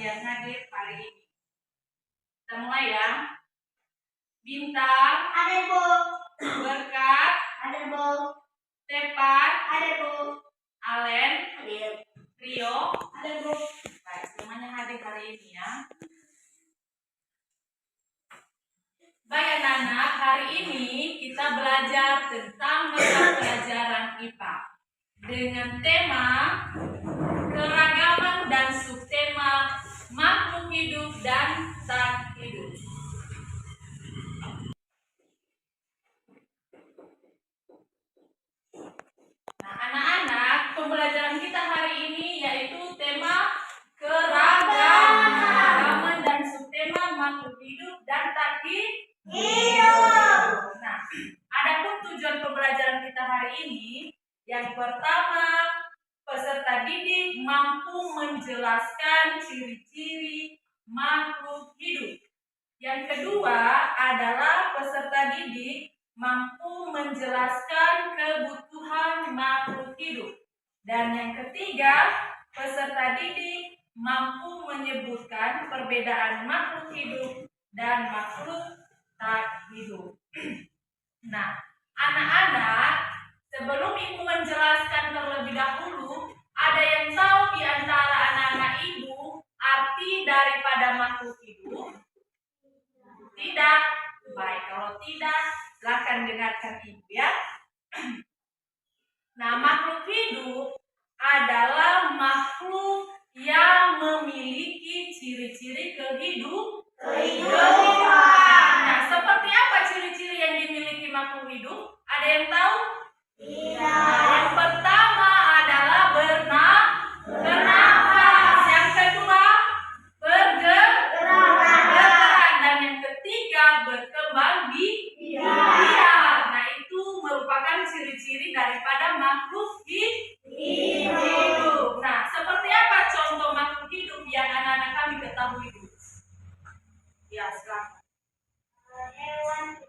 yang hadir hari ini. Kita mulai ya. Bintang, ada Bu. Berkat, ada Bu. Tepat, ada Bu. Alen, Hadir. Rio, ada Bu. baik, semuanya hadir hari ini ya. Baik anak-anak, hari ini kita belajar tentang mata pelajaran IPA dengan tema keragaman dan subtema makhluk hidup dan tak hidup. Nah, anak-anak, pembelajaran kita hari ini yaitu tema keragaman dan subtema makhluk hidup dan tak hidup. Nah, adapun tujuan pembelajaran kita hari ini, yang pertama, peserta didik mampu menjelaskan ciri-ciri makhluk hidup. Yang kedua adalah peserta didik mampu menjelaskan kebutuhan makhluk hidup. Dan yang ketiga, peserta didik mampu menyebutkan perbedaan makhluk hidup dan makhluk tak hidup. Nah, anak-anak, sebelum Ibu menjelaskan terlebih dahulu, ada yang tahu di antara anak-anak Ibu arti daripada makhluk hidup? Tidak? Baik, kalau tidak, silakan dengarkan Ibu ya. Nah, makhluk hidup adalah makhluk yang memiliki ciri-ciri kehidupan. Nah, seperti apa ciri-ciri yang dimiliki makhluk hidup? Ada yang tahu? Tidak. Nah, yang pertama adalah bernafas. Yang kedua, bergerak. Dan yang ketiga, berkembang biak. Nah, itu merupakan ciri-ciri daripada makhluk hidup. Nah, seperti apa contoh makhluk hidup yang anak-anak kami ketahui dulu? Ya, silakan. Hewan.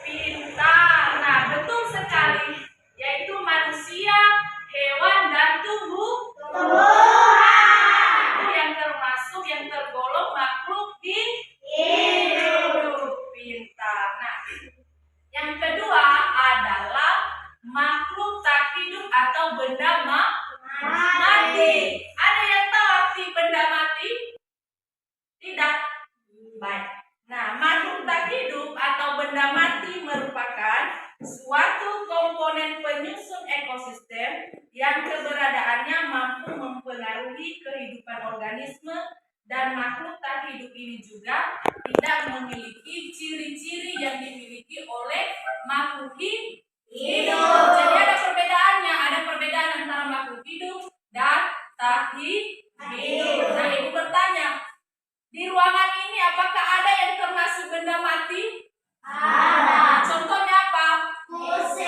Pintar. Nah, betul sekali. Yaitu manusia, hewan, dan tumbuhan. Itu yang termasuk, yang tergolong makhluk hidup. Pintar. Nah, yang kedua adalah makhluk tak hidup atau benda mati. Ada yang tahu arti benda mati? Tidak? Baik. Nah, makhluk tak hidup atau benda mati merupakan suatu komponen penyusun ekosistem yang keberadaannya mampu mempengaruhi kehidupan organisme, dan makhluk tak hidup ini juga tidak memiliki ciri-ciri yang dimiliki oleh makhluk hidup. Jadi ada perbedaannya, ada perbedaan antara makhluk hidup dan tak hidup. Nah, Ibu bertanya, di ruangan ini apakah ada yang termasuk benda mati? Ada. Contohnya apa? Kursi.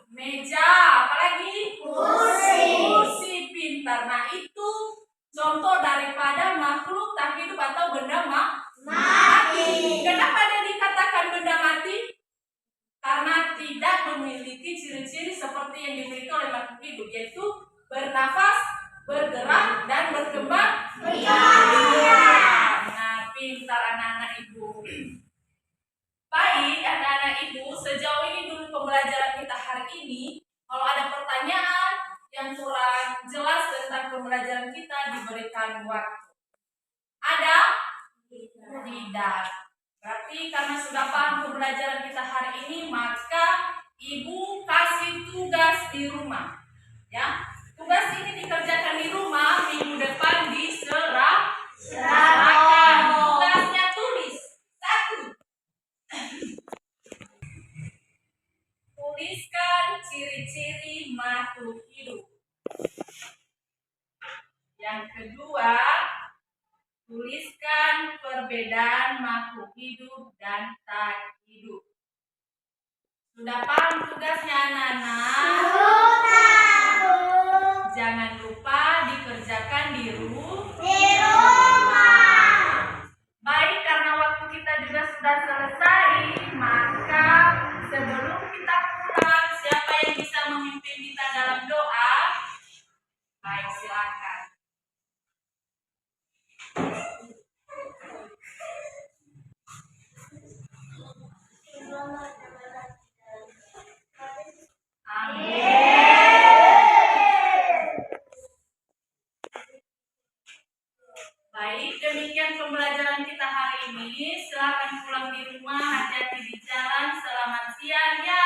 Meja, apalagi? Kursi. Pintar. Nah, itu contoh daripada makhluk tak hidup atau benda mati. Kenapa dia dikatakan benda mati? Karena tidak memiliki ciri-ciri seperti yang dimiliki oleh makhluk hidup, yaitu bernafas, bergerak, dan berkembang biak. Nah, pintar anak-anak Ibu. Baik, anak-anak Ibu, sejauh ini dulu pembelajaran kita hari ini. Kalau ada pertanyaan yang kurang jelas tentang pembelajaran kita, diberikan waktu. Ada? Tidak. Berarti karena sudah paham pembelajaran kita hari ini, maka Ibu kasih tugas di rumah. Ya, tugas ini dikerjakan di rumah, minggu depan diserahkan. Tugasnya tulis. 1. Tuliskan ciri-ciri makhluk hidup. Yang kedua, tuliskan perbedaan makhluk hidup dan tak hidup. Sudah paham tugasnya anak-anak? Jangan lupa dikerjakan di rumah. Baik, karena waktu kita juga sudah selesai, maka sebelum kita pulang, siapa yang bisa memimpin kita dalam doa? Baik, silakan. demikian pembelajaran kita hari ini. Silakan pulang di rumah, hati-hati di jalan. Selamat siang ya.